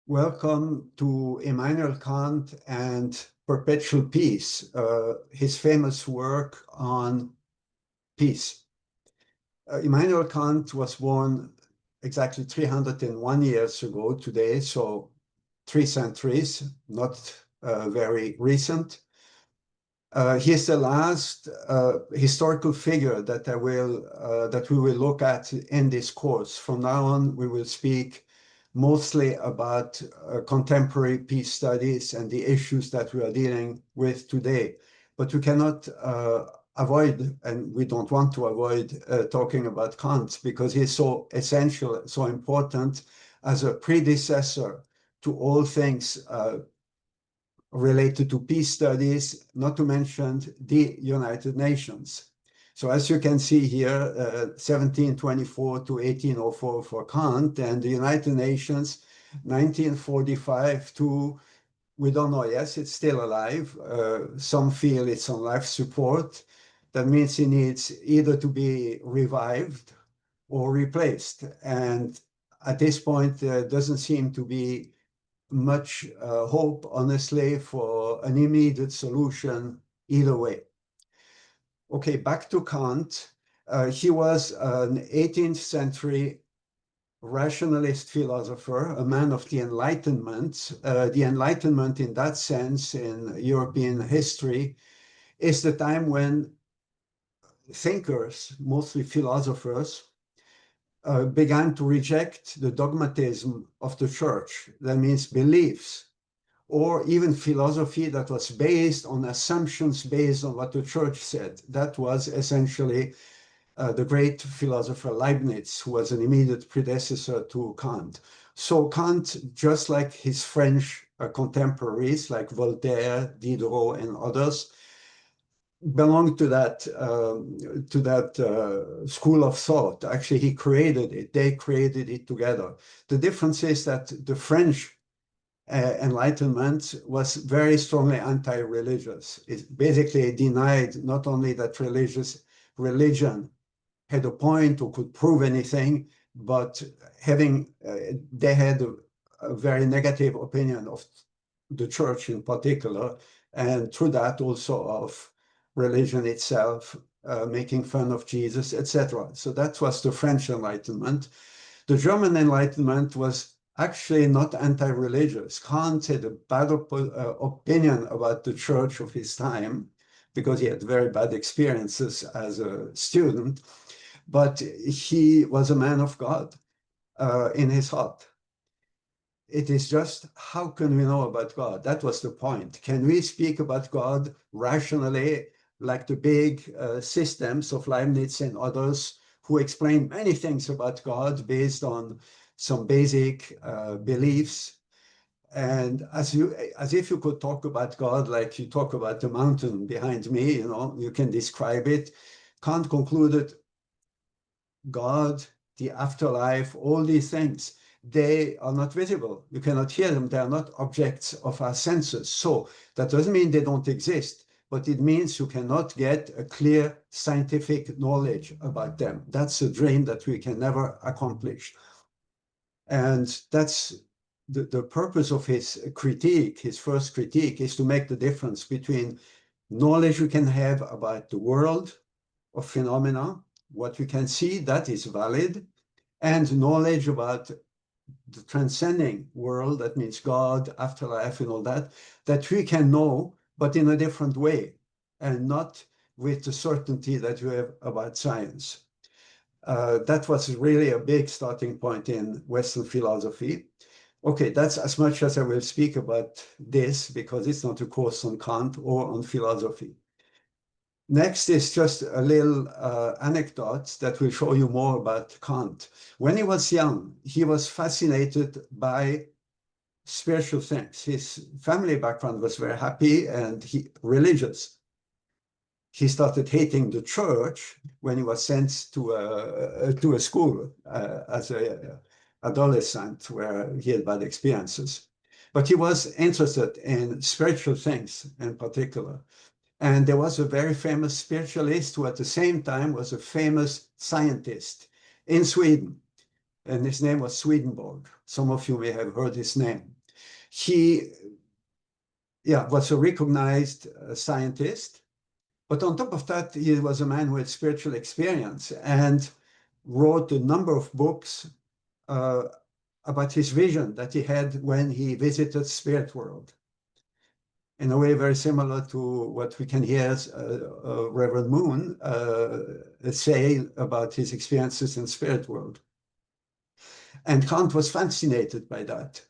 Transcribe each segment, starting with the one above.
Welcome to Immanuel Kant and Perpetual Peace, his famous work on peace. Immanuel Kant was born exactly 301 years ago today, so 3 centuries, not very recent. He is the last historical figure that we will look at in this course. From now on, we will speak mostly about contemporary peace studies and the issues that we are dealing with today. But we cannot avoid, and we don't want to avoid, talking about Kant because he's so essential, so important as a predecessor to all things related to peace studies, not to mention the United Nations. So as you can see here, 1724 to 1804 for Kant, and the United Nations, 1945 to, we don't know, yes, it's still alive. Some feel it's on life support. That means it needs either to be revived or replaced. And at this point, there doesn't seem to be much hope, honestly, for an immediate solution either way. Okay, back to Kant. He was an 18th century rationalist philosopher, a man of the Enlightenment. The Enlightenment, in that sense, in European history, is the time when thinkers, mostly philosophers, began to reject the dogmatism of the church. That means beliefs or even philosophy that was based on assumptions based on what the church said. That was essentially the great philosopher Leibniz, who was an immediate predecessor to Kant. So Kant, just like his French contemporaries like Voltaire, Diderot, and others, belonged to that school of thought. Actually, he created it. They created it together. The difference is that the French Enlightenment was very strongly anti-religious. It basically denied not only that religion had a point or could prove anything, but they had a very negative opinion of the church in particular, and through that also of religion itself, making fun of Jesus, etc. So that was the French Enlightenment. The German Enlightenment was actually not anti-religious. Kant had a bad opinion about the church of his time because he had very bad experiences as a student, but he was a man of God in his heart. It is just, how can we know about God? That was the point. Can we speak about God rationally, like the big systems of Leibniz and others who explain many things about God based on some basic beliefs? And as if you could talk about God like you talk about the mountain behind me, you can describe it. Kant concluded God, the afterlife, all these things, they are not visible. You cannot hear them. They are not objects of our senses. So that doesn't mean they don't exist, but it means you cannot get a clear scientific knowledge about them. That's a dream that we can never accomplish. And that's the purpose of his critique, his first critique, is to make the difference between knowledge we can have about the world of phenomena, what we can see, that is valid, and knowledge about the transcending world, that means God, afterlife, and all that, that we can know, but in a different way, and not with the certainty that we have about science. That was really a big starting point in Western philosophy. Okay, that's as much as I will speak about this, because it's not a course on Kant or on philosophy. Next is just a little anecdote that will show you more about Kant. When he was young, he was fascinated by spiritual things. His family background was very happy and religious. He started hating the church when he was sent to a school as an adolescent where he had bad experiences. But he was interested in spiritual things in particular. And there was a very famous spiritualist who at the same time was a famous scientist in Sweden. and his name was Swedenborg. Some of you may have heard his name. He, yeah, was a recognized scientist, but on top of that, he was a man with spiritual experience and wrote a number of books uh, about his vision that he had when he visited spirit world. In a way very similar to what we can hear Reverend Moon say about his experiences in spirit world. And Kant was fascinated by that.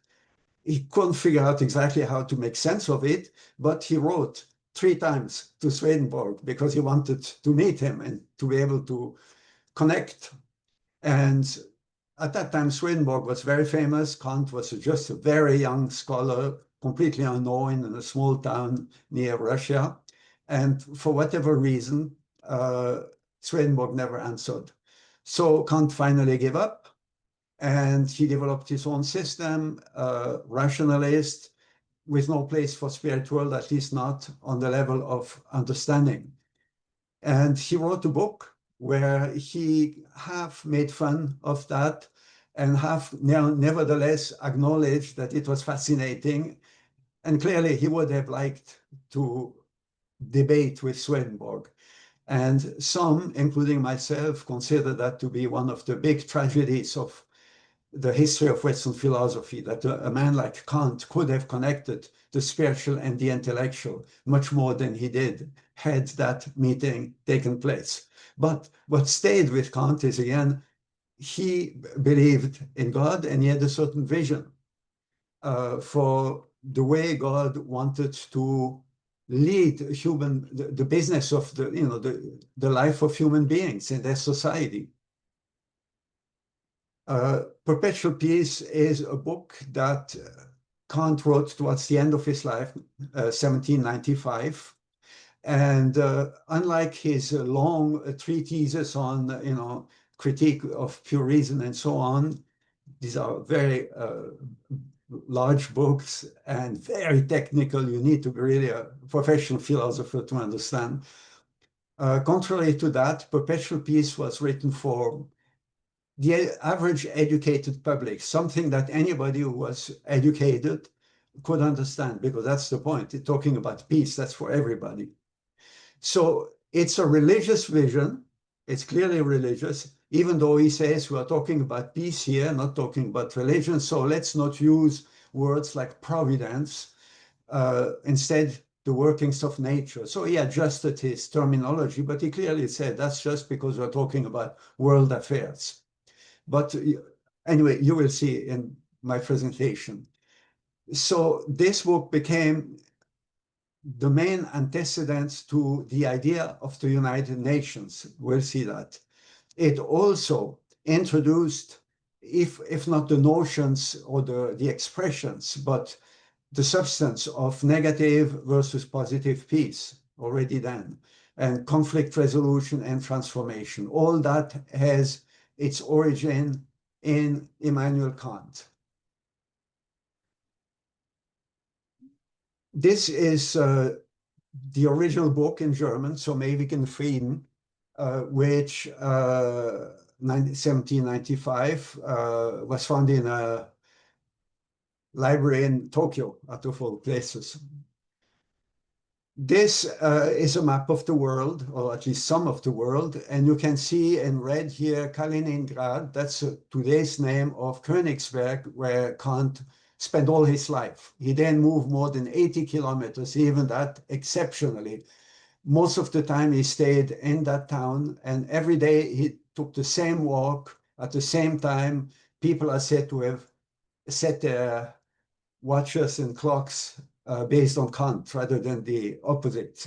He couldn't figure out exactly how to make sense of it, but he wrote 3 times to Swedenborg because he wanted to meet him and to be able to connect. And at that time, Swedenborg was very famous. Kant was just a very young scholar, completely unknown in a small town near Russia. And for whatever reason, Swedenborg never answered. So Kant finally gave up and he developed his own system, rationalist, with no place for spirit world, at least not on the level of understanding. And he wrote a book where he half made fun of that and half nevertheless acknowledged that it was fascinating. And clearly he would have liked to debate with Swedenborg. And some, including myself, consider that to be one of the big tragedies of the history of Western philosophy, that a man like Kant could have connected the spiritual and the intellectual much more than he did had that meeting taken place. But what stayed with Kant is, again, he believed in God and he had a certain vision for the way God wanted to lead human, the business of the life of human beings in their society. Perpetual Peace is a book that Kant wrote towards the end of his life, 1795. And unlike his long treatises on, critique of pure reason and so on, these are very large books and very technical. You need to be really a professional philosopher to understand. Contrary to that, Perpetual Peace was written for the average educated public, something that anybody who was educated could understand, because that's the point. It's talking about peace, that's for everybody. So it's a religious vision. It's clearly religious, even though he says we are talking about peace here, not talking about religion. So let's not use words like providence. Instead, the workings of nature. So he adjusted his terminology, but he clearly said that's just because we're talking about world affairs. But anyway, you will see in my presentation. So this book became the main antecedents to the idea of the United Nations. We'll see that. It also introduced, if not the notions or the expressions, but the substance of negative versus positive peace already then, and conflict resolution and transformation. All that has its origin in Immanuel Kant. This is the original book in German, so maybe in Frieden, which 1795 was found in a library in Tokyo, out of all places. This is a map of the world, or at least some of the world, and you can see in red here Kaliningrad. That's today's name of Königsberg, where Kant spent all his life. He then moved more than 80 kilometers, even that exceptionally. Most of the time he stayed in that town, and every day he took the same walk at the same time. People are said to have set their watches and clocks based on Kant rather than the opposite.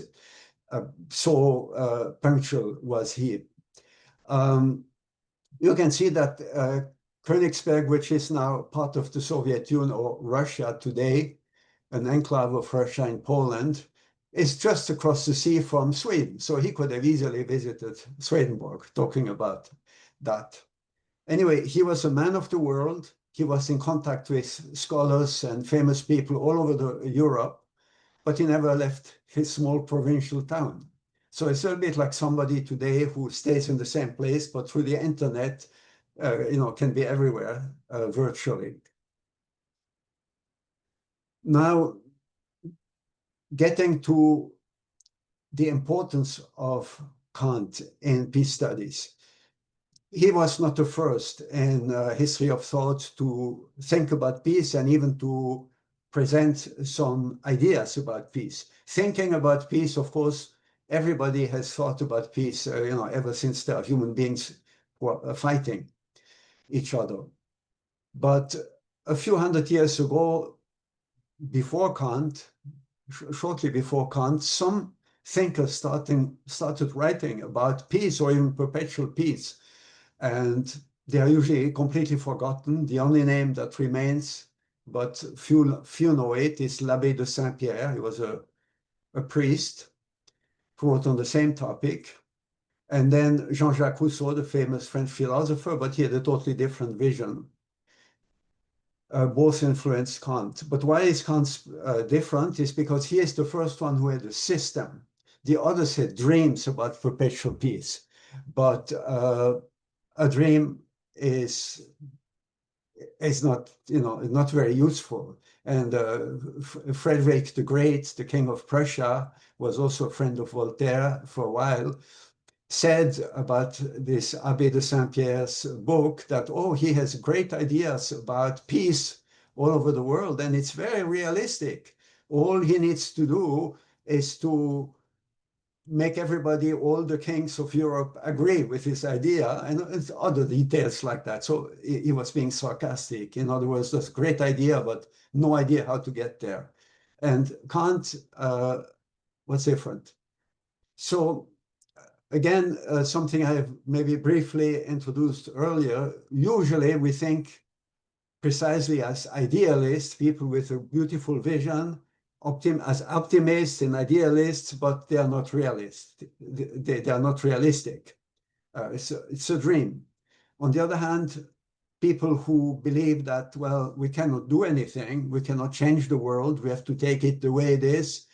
So punctual was he. You can see that Königsberg, which is now part of the Soviet Union or Russia today, an enclave of Russia in Poland, is just across the sea from Sweden. So he could have easily visited Swedenborg, talking about that. Anyway, he was a man of the world. He was in contact with scholars and famous people all over Europe, but he never left his small provincial town. So it's a little bit like somebody today who stays in the same place, but through the internet can be everywhere virtually. Now, getting to the importance of Kant in peace studies. He was not the first in history of thought to think about peace and even to present some ideas about peace. Thinking about peace, of course, everybody has thought about peace, ever since there are human beings who are fighting each other. But a few hundred years ago, before Kant, shortly before Kant, some thinkers started writing about peace or even perpetual peace. And they are usually completely forgotten. The only name that remains, but few know it, is l'Abbé de Saint-Pierre. He was a priest who wrote on the same topic. And then Jean-Jacques Rousseau, the famous French philosopher, but he had a totally different vision. Both influenced Kant. But why is Kant different? Is because he is the first one who had a system. The others had dreams about perpetual peace. But a dream is not, not very useful. And Frederick the Great, the King of Prussia, was also a friend of Voltaire for a while, said about this Abbé de Saint-Pierre's book that, oh, he has great ideas about peace all over the world, and it's very realistic. All he needs to do is to make everybody, all the kings of Europe, agree with his idea, and other details like that. So he was being sarcastic. In other words, that's a great idea, but no idea how to get there. And Kant was different. So again, something I have maybe briefly introduced earlier, usually we think precisely as idealists, people with a beautiful vision, as optimists and idealists, but they are not realists. They are not realistic. It's a dream. On the other hand, people who believe that, well, we cannot do anything, we cannot change the world, we have to take it the way it is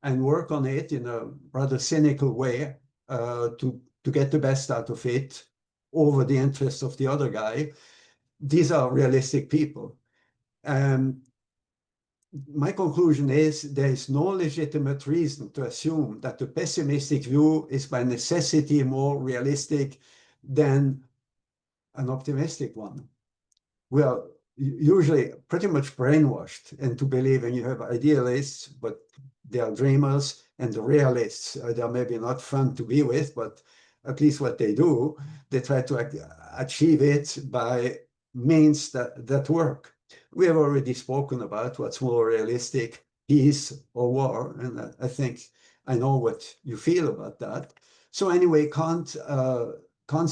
and work on it in a rather cynical way to get the best out of it over the interests of the other guy. These are realistic people. My conclusion is there is no legitimate reason to assume that the pessimistic view is by necessity more realistic than an optimistic one. We are usually pretty much brainwashed into believing you have idealists, but they are dreamers, and the realists, they are maybe not fun to be with, but at least what they do, they try to achieve it by means that work. We have already spoken about what's more realistic, peace or war, and I think I know what you feel about that. So anyway, Kant's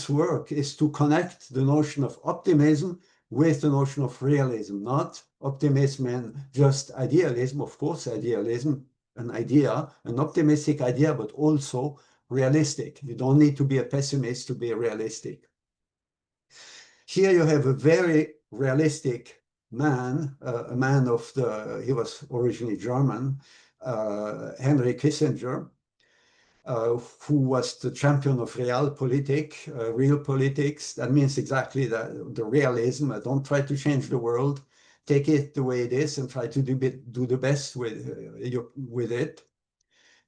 work is to connect the notion of optimism with the notion of realism, not optimism and just idealism. Of course, idealism, an idea, an optimistic idea, but also realistic. You don't need to be a pessimist to be realistic. Here you have a very realistic man, a man he was originally German, Henry Kissinger, who was the champion of realpolitik, real politics. That means exactly the realism. Don't try to change the world. Take it the way it is and try to do the best with it.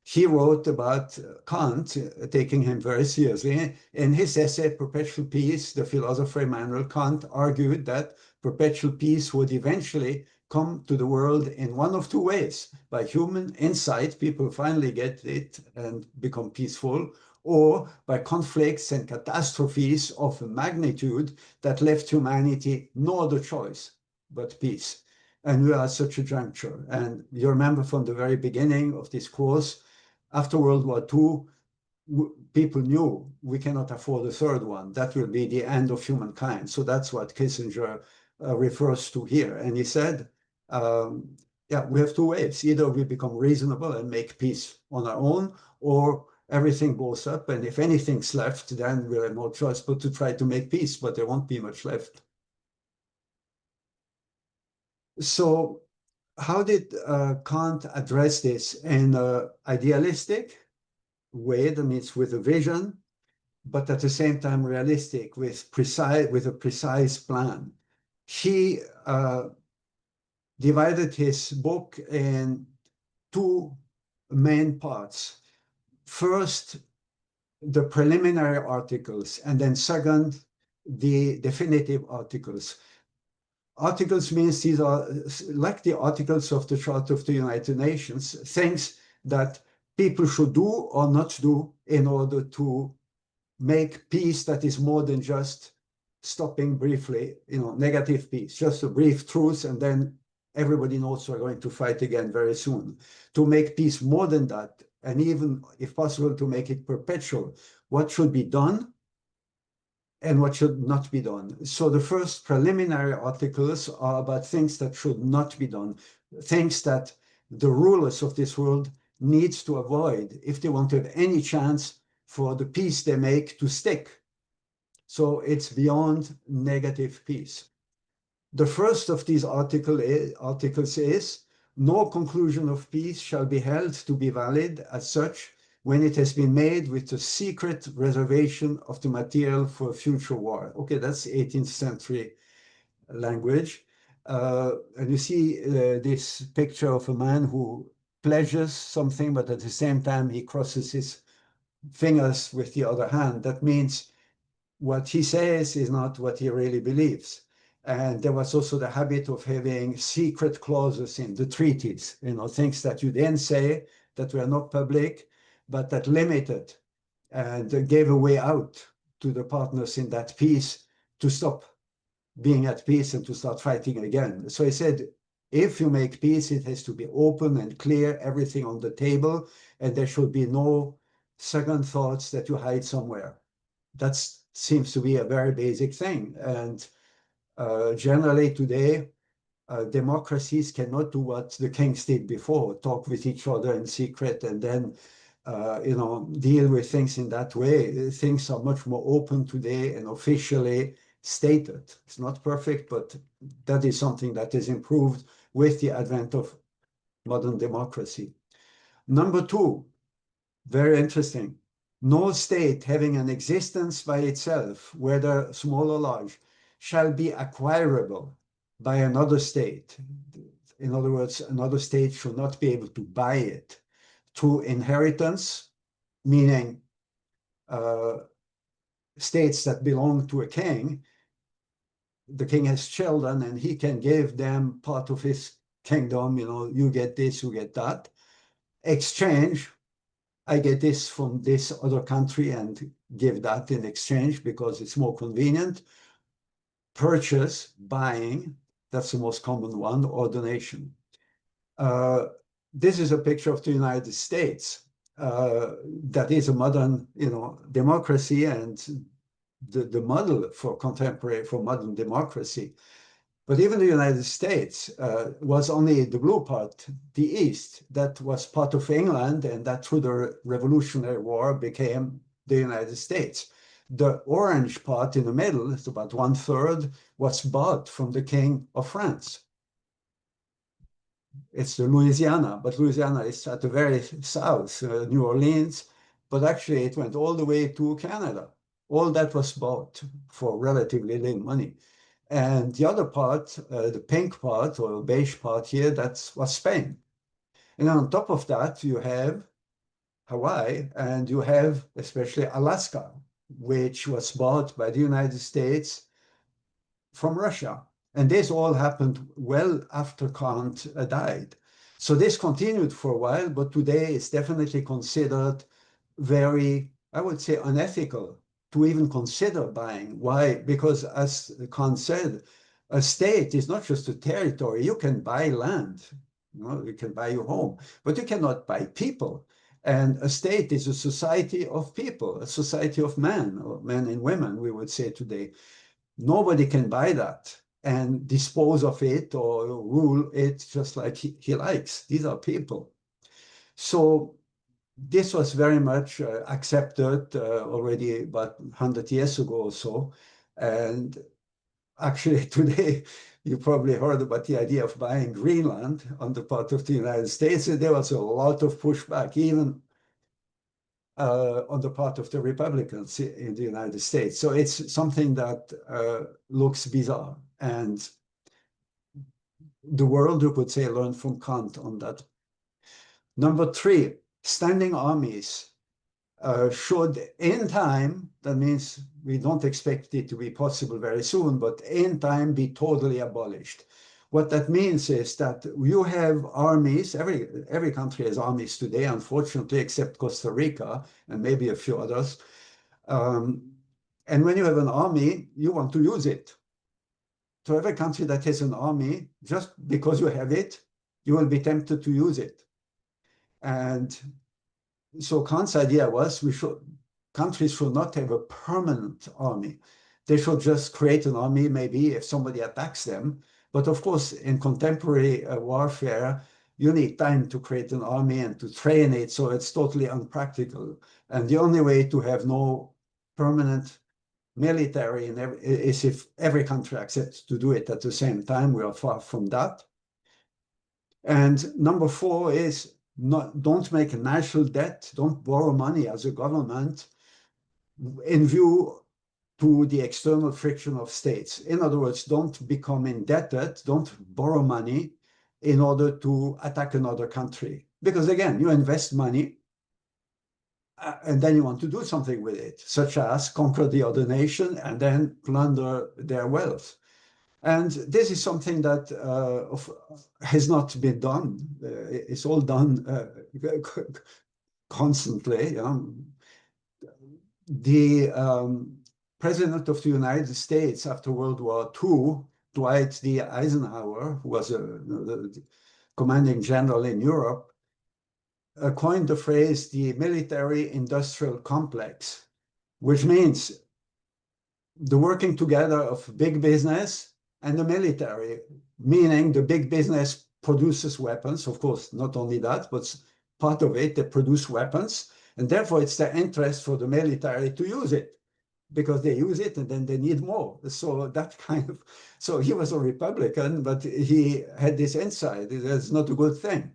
He wrote about Kant, taking him very seriously. In his essay, Perpetual Peace, the philosopher Immanuel Kant argued that perpetual peace would eventually come to the world in one of two ways. By human insight, people finally get it and become peaceful, or by conflicts and catastrophes of a magnitude that left humanity no other choice but peace. And we are at such a juncture. And you remember from the very beginning of this course, after World War II, people knew we cannot afford a third one. That will be the end of humankind. So that's what Kissinger refers to here. And he said, yeah, we have two ways. Either we become reasonable and make peace on our own, or everything goes up. And if anything's left, then we'll have no choice but to try to make peace, but there won't be much left. So how did Kant address this in an idealistic way, that means with a vision, but at the same time realistic with a precise plan. He divided his book in two main parts. First, the preliminary articles, and then second, the definitive articles. Articles means these are like the articles of the Charter of the United Nations, things that people should do or not do in order to make peace that is more than just stopping briefly, negative peace, just a brief truce, and then everybody knows we're going to fight again very soon. To make peace more than that, and even, if possible, to make it perpetual, what should be done and what should not be done. So the first preliminary articles are about things that should not be done, things that the rulers of this world needs to avoid if they want to have any chance for the peace they make to stick. So it's beyond negative peace. The first of these articles is, no conclusion of peace shall be held to be valid as such when it has been made with the secret reservation of the material for future war. Okay, that's 18th century language. And you see this picture of a man who pledges something, but at the same time he crosses his fingers with the other hand. That means what he says is not what he really believes. And there was also the habit of having secret clauses in the treaties, things that you then say that were not public, but that limited and gave a way out to the partners in that peace to stop being at peace and to start fighting again. So he said, if you make peace, it has to be open and clear, everything on the table, and there should be no second thoughts that you hide somewhere. That seems to be a very basic thing. And generally today, democracies cannot do what the kings did before, talk with each other in secret and then deal with things in that way. Things are much more open today and officially stated. It's not perfect, but that is something that is improved with the advent of modern democracy. Number two, very interesting. No state having an existence by itself, whether small or large, shall be acquirable by another state. In other words, another state should not be able to buy it through inheritance, meaning states that belong to a king. The king has children and he can give them part of his kingdom, you get this, you get that. Exchange, I get this from this other country and give that in exchange because it's more convenient. Purchase, buying, that's the most common one, or donation. This is a picture of the United States. That is a modern, democracy and the model for modern democracy. But even the United States was only the blue part, the East, that was part of England, and that through the Revolutionary War became the United States. The orange part in the middle, it's about 1/3, was bought from the King of France. It's the Louisiana, but Louisiana is at the very south, New Orleans, but actually it went all the way to Canada. All that was bought for relatively little money. And the other part, the pink part or beige part here, that was Spain. And on top of that, you have Hawaii and you have especially Alaska, which was bought by the United States from Russia. And this all happened well after Kant died. So this continued for a while, but today it's definitely considered very, I would say, unethical to even consider buying. Why? Because as Kant said, a state is not just a territory. You can buy land, you can buy your home, but you cannot buy people. And a state is a society of people, a society of men, or men and women, we would say today. Nobody can buy that and dispose of it or rule it just like he likes. These are people. So this was very much accepted already about 100 years ago or so. And actually today, you probably heard about the idea of buying Greenland on the part of the United States. And there was a lot of pushback, even on the part of the Republicans in the United States. So it's something that looks bizarre. And the world, you could say, learned from Kant on that. Number three, standing armies should, in time, that means we don't expect it to be possible very soon, but in time be totally abolished. What that means is that you have armies, every country has armies today, unfortunately, except Costa Rica and maybe a few others. And when you have an army, you want to use it. So every country that has an army, just because you have it, you will be tempted to use it. And so Kant's idea was countries should not have a permanent army. They should just create an army, maybe if somebody attacks them. But of course, in contemporary warfare, you need time to create an army and to train it, so it's totally unpractical. And the only way to have no permanent military is if every country accepts to do it at the same time. We are far from that. And number four is don't make a national debt, don't borrow money as a government in view to the external friction of states. In other words, don't become indebted, don't borrow money in order to attack another country. Because again, you invest money and then you want to do something with it, such as conquer the other nation and then plunder their wealth. And this is something that has not been done. It's all done constantly. The president of the United States after World War II, Dwight D. Eisenhower, who was the commanding general in Europe, coined the phrase the military-industrial complex, which means the working together of big business and the military, meaning the big business produces weapons, of course, not only that, but part of it, they produce weapons, and therefore it's their interest for the military to use it, because they use it and then they need more. So he was a Republican, but he had this insight, that's not a good thing.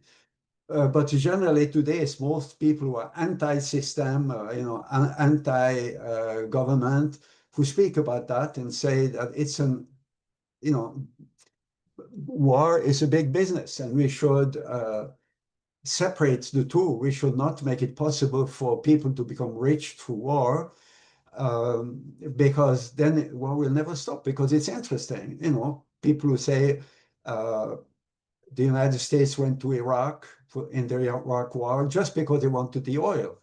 But generally today, most people who are anti-system, anti-government, who speak about that and say that it's war is a big business and we should separate the two. We should not make it possible for people to become rich through war, because then war will never stop, because it's interesting. People who say the United States went to Iraq in the Iraq War just because they wanted the oil.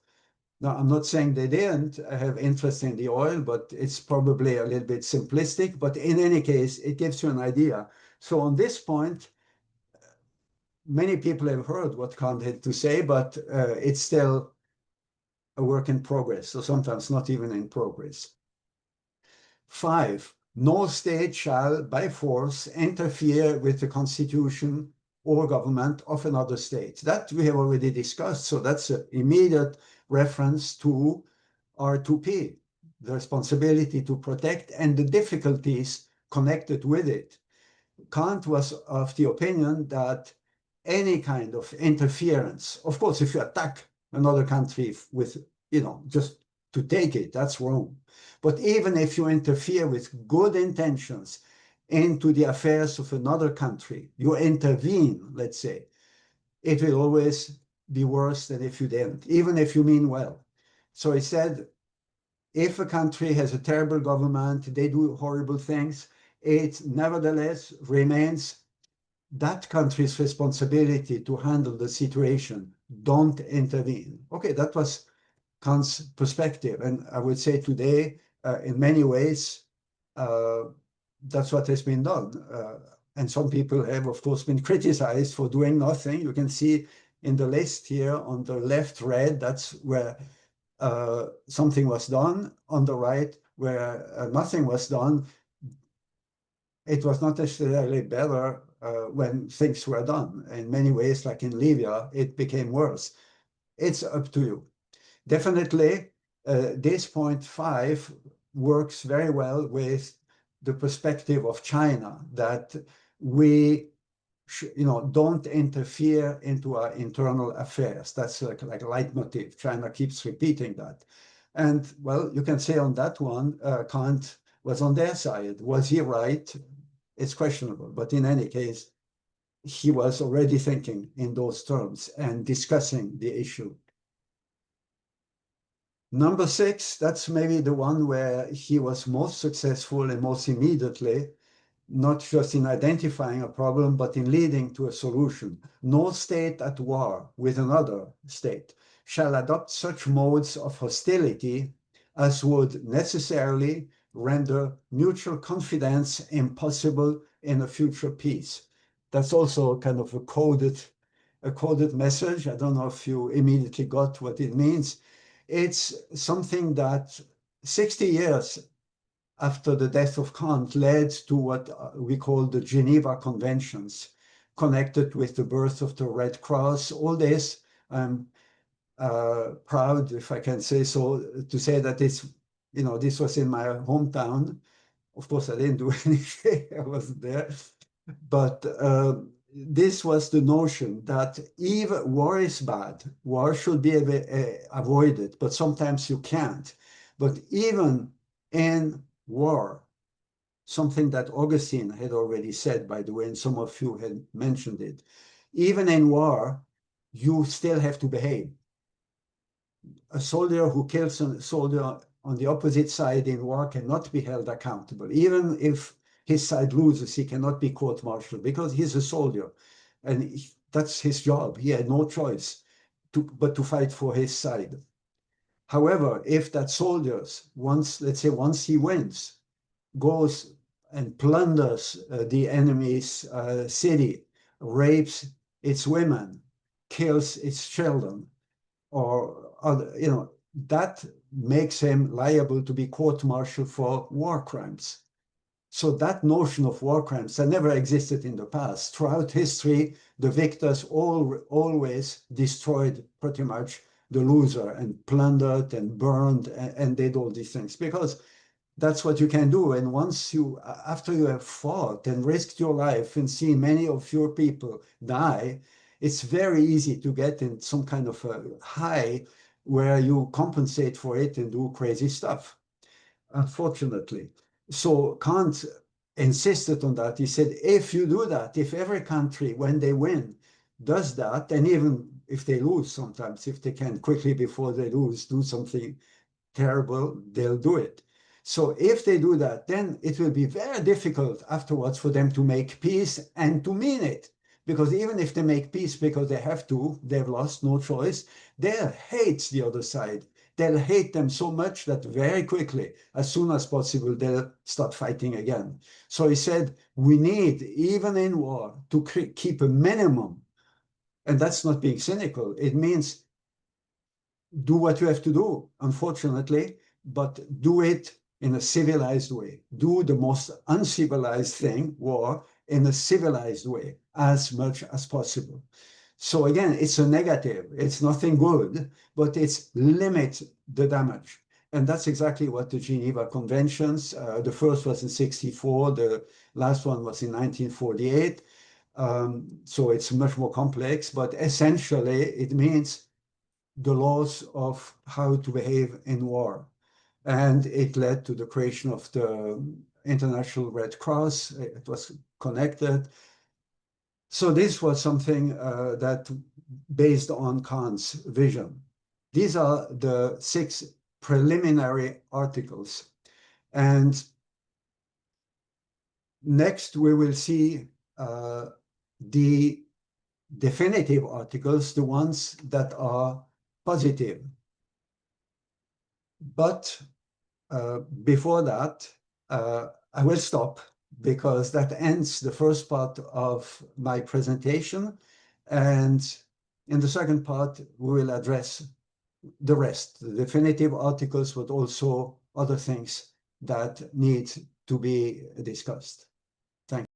Now, I'm not saying they didn't have interest in the oil, but it's probably a little bit simplistic. But in any case, it gives you an idea. So on this point, many people have heard what Kant had to say, but it's still a work in progress, or sometimes not even in progress. 5, no state shall by force interfere with the constitution or government of another state. That we have already discussed, so that's an immediate reference to R2P, the responsibility to protect and the difficulties connected with it. Kant was of the opinion that any kind of interference, of course, if you attack another country with, just to take it, that's wrong. But even if you interfere with good intentions into the affairs of another country, you intervene, let's say, it will always be worse than if you didn't, even if you mean well. So he said, if a country has a terrible government, they do horrible things, it nevertheless remains that country's responsibility to handle the situation. Don't intervene. Okay, that was Kant's perspective. And I would say today, in many ways, that's what has been done. And some people have, of course, been criticized for doing nothing. You can see in the list here on the left red, that's where something was done. On the right, where nothing was done. It was not necessarily better when things were done. In many ways, like in Libya, it became worse. It's up to you. Definitely, this point 5 works very well with the perspective of China, that we don't interfere into our internal affairs. That's like a leitmotif. China keeps repeating that. And well, you can say on that one, Kant was on their side. Was he right? It's questionable. But in any case, he was already thinking in those terms and discussing the issue. Number 6, that's maybe the one where he was most successful and most immediately, not just in identifying a problem, but in leading to a solution. No state at war with another state shall adopt such modes of hostility as would necessarily render mutual confidence impossible in a future peace. That's also kind of a coded message. I don't know if you immediately got what it means. It's something that 60 years after the death of Kant led to what we call the Geneva Conventions, connected with the birth of the Red Cross. All this, I'm proud, if I can say so, to say that this was in my hometown. Of course, I didn't do anything, I wasn't there. But this was the notion that even war is bad, war should be avoided, but sometimes you can't. But even in war, something that Augustine had already said, by the way, and some of you had mentioned it, even in war, you still have to behave. A soldier who kills a soldier on the opposite side in war cannot be held accountable. Even if his side loses, he cannot be court-martialed because he's a soldier. And that's his job. He had no choice but to fight for his side. However, if that soldier, let's say once he wins, goes and plunders the enemy's city, rapes its women, kills its children, or that makes him liable to be court-martialed for war crimes. So that notion of war crimes that never existed in the past. Throughout history, the victors always destroyed pretty much the loser and plundered and burned and did all these things because that's what you can do. And after you have fought and risked your life and seen many of your people die, it's very easy to get in some kind of a high where you compensate for it and do crazy stuff, unfortunately. So Kant insisted on that. He said, if you do that, if every country, when they win, does that, and even if they lose sometimes, if they can quickly before they lose, do something terrible, they'll do it. So if they do that, then it will be very difficult afterwards for them to make peace and to mean it. Because even if they make peace because they have to, they've lost no choice, they'll hate the other side. They'll hate them so much that very quickly, as soon as possible, they'll start fighting again. So he said, we need, even in war, to keep a minimum. And that's not being cynical. It means do what you have to do, unfortunately, but do it in a civilized way. Do the most uncivilized thing, war, in a civilized way as much as possible. So again, it's a negative. It's nothing good, but it's limit the damage. And that's exactly what the Geneva Conventions, the first was in 1964, the last one was in 1948. So it's much more complex, but essentially it means the laws of how to behave in war. And it led to the creation of the International Red Cross. It was connected. So this was something that based on Kant's vision. These are the 6 preliminary articles. And next we will see the definitive articles, the ones that are positive. But before that, I will stop because that ends the first part of my presentation. And in the second part, we will address the rest, the definitive articles, but also other things that need to be discussed. Thank you.